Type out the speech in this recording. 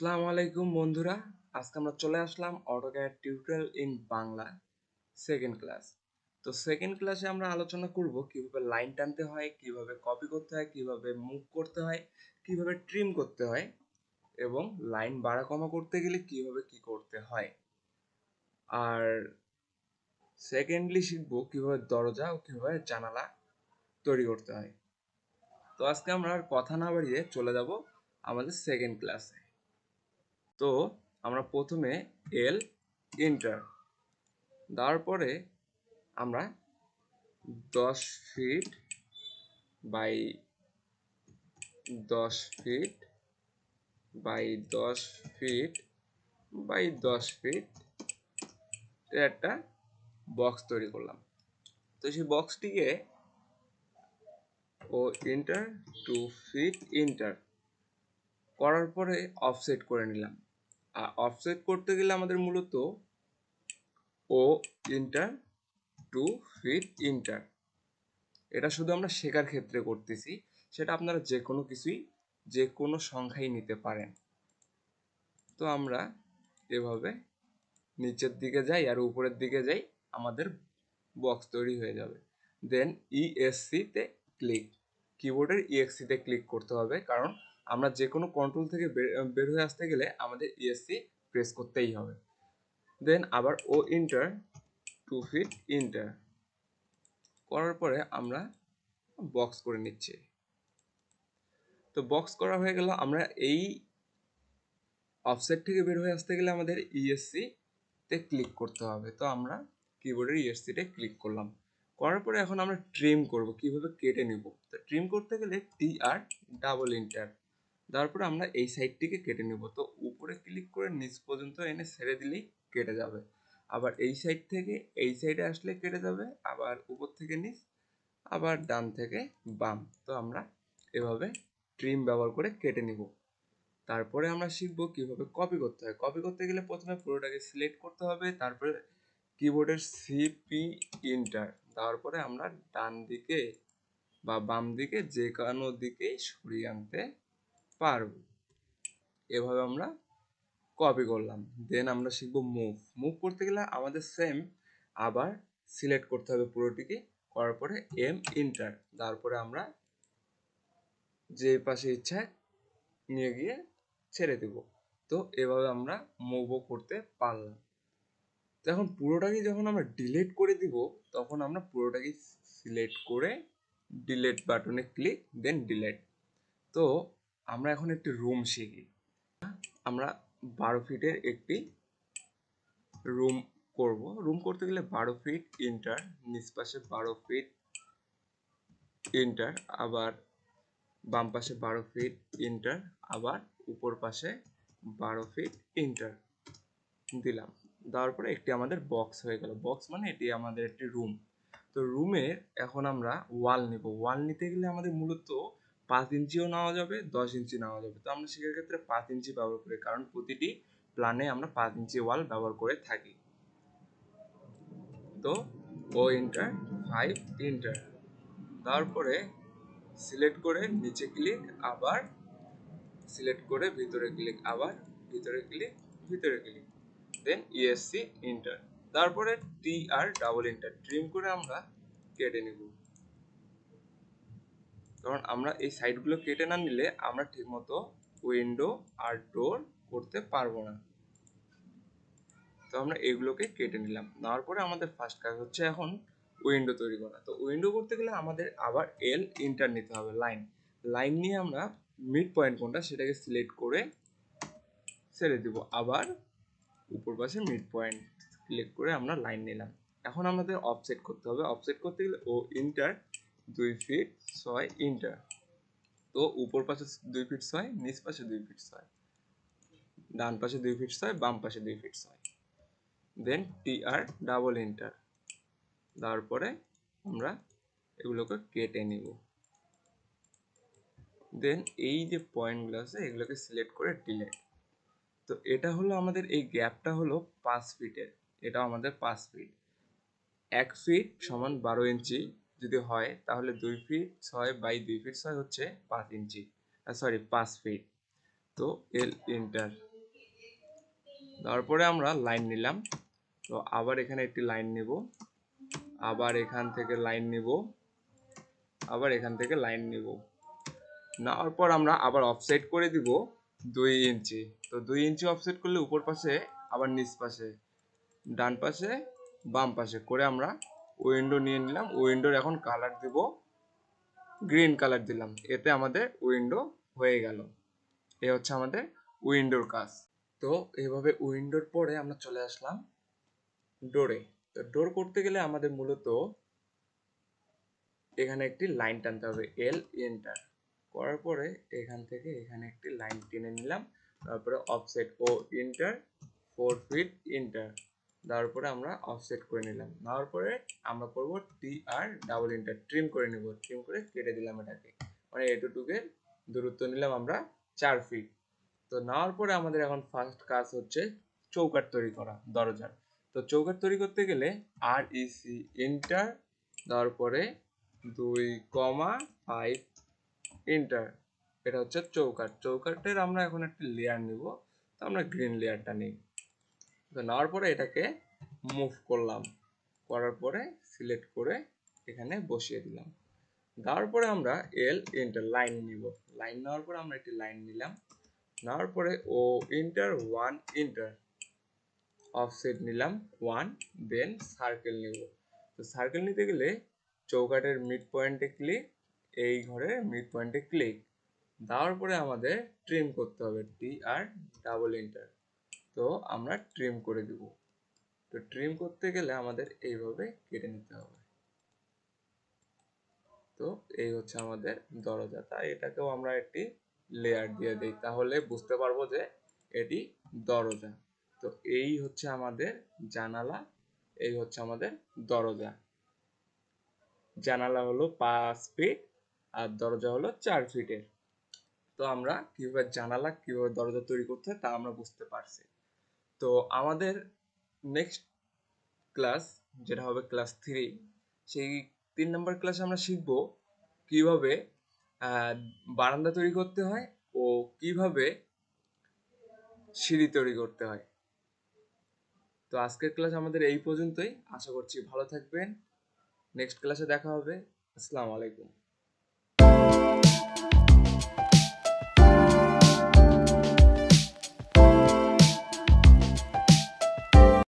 আসসালামু আলাইকুম বন্ধুরা, আজকে আমরা চলে আসলাম AutoCAD tutorial in Bangla second class. তো সেকেন্ড ক্লাসে আমরা আলোচনা করব কিভাবে লাইন টানতে হয়, কিভাবে কপি করতে হয়, কিভাবে মুভ করতে হয়, কিভাবে ট্রিম করতে হয় এবং লাইন বাড়া কমা করতে গেলে কিভাবে কি করতে হয়। আর সেকেন্ডলি শিখবো কিভাবে দরজা ও কিভাবে জানালা তৈরি করতে হয়। তো আজকে আমরা আর কথা না বাড়িয়ে চলে যাব আমাদের সেকেন্ড ক্লাসে। তো আমরা প্রথমে এল এন্টার দেওয়ার পরে আমরা 10 feet by 10 feet by 10 feet by 10 feet একটা বক্স তৈরি করলাম। তো সেই বক্সটিকে ও এন্টার 2 ফিট এন্টার করার পরে অফসেট করে নিলাম। আর অফসেট করতে গেলে আমাদের মূলত ও এন্টার 2 ফিট এন্টার, এটা শুধু আমরা শেখার ক্ষেত্রে করতেছি, সেটা আপনারা যে কোনো কিছুই যে কোনো সংখ্যাই নিতে পারেন। তো আমরা এভাবে নিচের দিকে যাই আর উপরের দিকে যাই, আমাদের বক্স তৈরি হয়ে যাবে। দেন ইএসসিতে ক্লিক, কিবোর্ডের ইএক্সিতে ক্লিক করতে হবে, কারণ আমরা যে কোনো কন্ট্রোল থেকে বের হয়ে আসতে গেলে আমাদের ইএসসি প্রেস করতেই হবে। দেন আবার ও ইন্টার 2 ফিট ইন্টার করার পরে আমরা বক্স করে নিচ্ছি। তো বক্স করা হয়ে গেল। আমরা এই অফসেট থেকে বের হয়ে আসতে গেলে আমাদের ইএসসি তে ক্লিক করতে হবে। তো আমরা কিবোর্ডের ইএসসি তে ক্লিক করলাম, করার পরে এখন আমরা ট্রিম করব, কিভাবে কেটে নিব। তো ট্রিম করতে গেলে টিআর ডাবল এন্টার দেওয়ার পরে আমরা এই সাইডটিকে কেটে নেব। তো উপরে ক্লিক করে নিচ পর্যন্ত এনে ছেড়ে দিলেই কেটে যাবে। আবার এই সাইড থেকে এই সাইডে আসলে কেটে যাবে, আবার উপর থেকে নিচ, আবার ডান থেকে বাম। তো আমরা এভাবে ট্রিম ব্যবহার করে কেটে নিব। তারপরে আমরা শিখবো কিভাবে কপি করতে হয়। কপি করতে গেলে প্রথমে পুরোটাকে সিলেক্ট করতে হবে, তারপরে কিবোর্ডের সিপি এন্টার দেওয়ার পরে আমরা ডান দিকে বা বাম দিকে যে কোনো দিকেই সরিয়ে আনতে পারবো। এভাবে আমরা কপি করলাম। দেন আমরা শিখবো মুভ। মুভ করতে গেলে আমাদের সেম আবার সিলেক্ট করতে হবে পুরোটিকে, করার পরে এম এন্টার তারপরে আমরা যে পাশে ইচ্ছা নিয়ে গিয়ে ছেড়ে দেব। তো এভাবে আমরা মুভও করতে পারলাম। তো এখন পুরোটাকে যখন আমরা ডিলিট করে দিব, তখন আমরা পুরোটাকে সিলেক্ট করে ডিলিট বাটনে ক্লিক, দেন ডিলিট। তো আমরা এখন একটি রুম শিখি। আমরা 12 ফিটের একটি রুম করব। রুম করতে গেলে 12 ফিট এন্টার, নিচ পাশে 12 ফিট এন্টার, আবার বাম পাশে 12 ফিট এন্টার, আবার উপর পাশে 12 ফিট এন্টার দিলাম। দেওয়ার পরে একটি আমাদের বক্স হয়ে গেল। বক্স মানে এটি আমাদের একটি রুম। তো রুমের এখন আমরা ওয়াল নিব। ওয়াল নিতে গেলে আমাদের মূলত 5 ইঞ্চিও নেওয়া যাবে, 10 ইঞ্চি নেওয়া যাবে। তো আমরা সেক্ষেত্রে 5 ইঞ্চি ব্যবহার করি, কারণ প্রতিটি প্ল্যানে আমরা 5 ইঞ্চি ওয়াল ব্যবহার করে থাকি। তো ও এন্টার 5 এন্টার তারপরে সিলেক্ট করে নিচে ক্লিক, আবার সিলেক্ট করে ভিতরে ক্লিক, আবার ভিতরে ক্লিক, ভিতরে ক্লিক, দেন ইএসসি এন্টার তারপরে টিআর ডাবল এন্টার ট্রিম করে আমরা কেটে নেব। কারণ আমরা এই সাইডগুলো কেটে না নিলে আমরা ঠিকমতো উইন্ডো আর ডোর করতে পারবো না। তো আমরা এগুলোকে কেটে নিলাম। নেওয়ার পরে আমাদের ফার্স্ট কাজ হচ্ছে এখন উইন্ডো তৈরি করা। তো উইন্ডো করতে গেলে আমাদের আবার এল এন্টার নিতে হবে। লাইন লাইন নিয়ে আমরা মিড পয়েন্ট কোনটা সেটাকে সিলেক্ট করে ছেড়ে দিব, আবার উপর পাশে মিড পয়েন্ট ক্লিক করে আমরা লাইন নিলাম। এখন আমাদের অফসেট করতে হবে। অফসেট করতে গেলে ও ইন্টার 2 ফিট 6 ইন্টার। তো উপর পাশে 2 ফিট 6, নিচ পাশে 2 ফিট 6, ডান পাশে 2 ফিট 6, বাম পাশে 2 ফিট 6, দেন টিআর ডাবল এন্টার দেওয়ার পরে আমরা এগুলোকে কেটে নিব। দেন এই যে পয়েন্টগুলো আছে এগুলোকে সিলেক্ট করে ডিলিট। তো এটা হলো আমাদের এই গ্যাপটা হলো 5 ফিটের, এটাও আমাদের 5 ফিট। 1 ফিট সমান 12 ইঞ্চি যদি হয়, তাহলে 2 ফিট 6 বাই 2 ফিট 6 হচ্ছে 5 ইঞ্চি, সরি 5 ফিট। তো এল এন্টার তারপরে আমরা লাইন নিলাম। তো আবার এখানে একটি লাইন নেব, আবার এখান থেকে লাইন নেব, আবার এখান থেকে লাইন নেব। নেওয়ার পর আমরা আবার অফসেট করে দিব 2 ইঞ্চি। তো 2 ইঞ্চি অফসেট করলে উপর পাশে আবার নিচ পাশে ডান পাশে বাম পাশে করে আমরা উইন্ডো নিয়ে নিলাম। উইন্ডোর এখন কালার দিব গ্রিন কালার দিলাম, এতে আমাদের উইন্ডো হয়ে গেল। এ হচ্ছে আমাদের উইন্ডোর কাজ। তো এইভাবে উইন্ডোর পরে আমরা চলে আসলাম ডোরে। তো ডোর করতে গেলে আমাদের মূলত এখানে একটি লাইন টানতে হবে, এল এন্টার করার পরে এখান থেকে এখানে একটি লাইন টেনে নিলাম। তারপরে অফসেট ও ইন্টার 4 ফিট ইন্টার, তারপরে আমরা অফসেট করে নিলাম। নেওয়ার পরে আমরা করব টি আর ডাবল ইন্টার, ট্রিম করে নেব। ট্রিম করে কেটে দিলাম এটাকে, মানে এটুকুর দূরত্ব নিলাম আমরা 4 ফিট। তো নেওয়ার পরে আমাদের এখন ফার্স্ট কাজ হচ্ছে চৌকাঠ তৈরি করা দরজার। তো চৌকাঠ তৈরি করতে গেলে আর ইসি এন্টার, তারপরে 2,5 এন্টার। এটা হচ্ছে চৌকাঠ। চৌকাঠের আমরা এখন একটা লেয়ার নিব, তো আমরা গ্রিন লেয়ারটা নিই। তো নেওয়ার পরে এটাকে মুভ করলাম, করার পরে সিলেক্ট করে এখানে বসিয়ে দিলাম। দেওয়ার পরে আমরা এল এন্টার লাইন নিব। লাইন নেওয়ার পরে আমরা একটি লাইন নিলাম। নেওয়ার পরে ও ইন্টার 1 ইন্টার, অফসেট নিলাম 1, দেন সার্কেল নিব। তো সার্কেল নিতে গেলে চৌকাঠের মিড পয়েন্টে ক্লিক, এই ঘরের মিড পয়েন্টে ক্লিক দেওয়ার পরে আমাদের ট্রিম করতে হবে, টি আর ডাবল এন্টার। তো আমরা ট্রিম করে দিব। তো ট্রিম করতে গেলে আমাদের এইভাবে কেটে নিতে হবে। তো এই হচ্ছে আমাদের দরজা। তাই এটাকেও আমরা একটি লেয়ার দিয়ে দিই, তাহলে বুঝতে পারবো যে এটি দরজা। তো এই হচ্ছে আমাদের জানালা, এই হচ্ছে আমাদের দরজা। জানালা হলো 5 ফিট আর দরজা হলো 4 ফিটের। তো আমরা কিভাবে জানালা কিভাবে দরজা তৈরি করতে হয় তা আমরা বুঝতে পারছি। তো আমাদের নেক্সট ক্লাস, যেটা হবে ক্লাস 3, সেই 3 নম্বর ক্লাসে আমরা শিখব কিভাবে বারান্দা তৈরি করতে হয় ও কিভাবে সিঁড়ি তৈরি করতে হয়। তো আজকের ক্লাস আমাদের এই পর্যন্তই। আশা করছি ভালো থাকবেন। নেক্সট ক্লাসে দেখা হবে। আসসালামু আলাইকুম।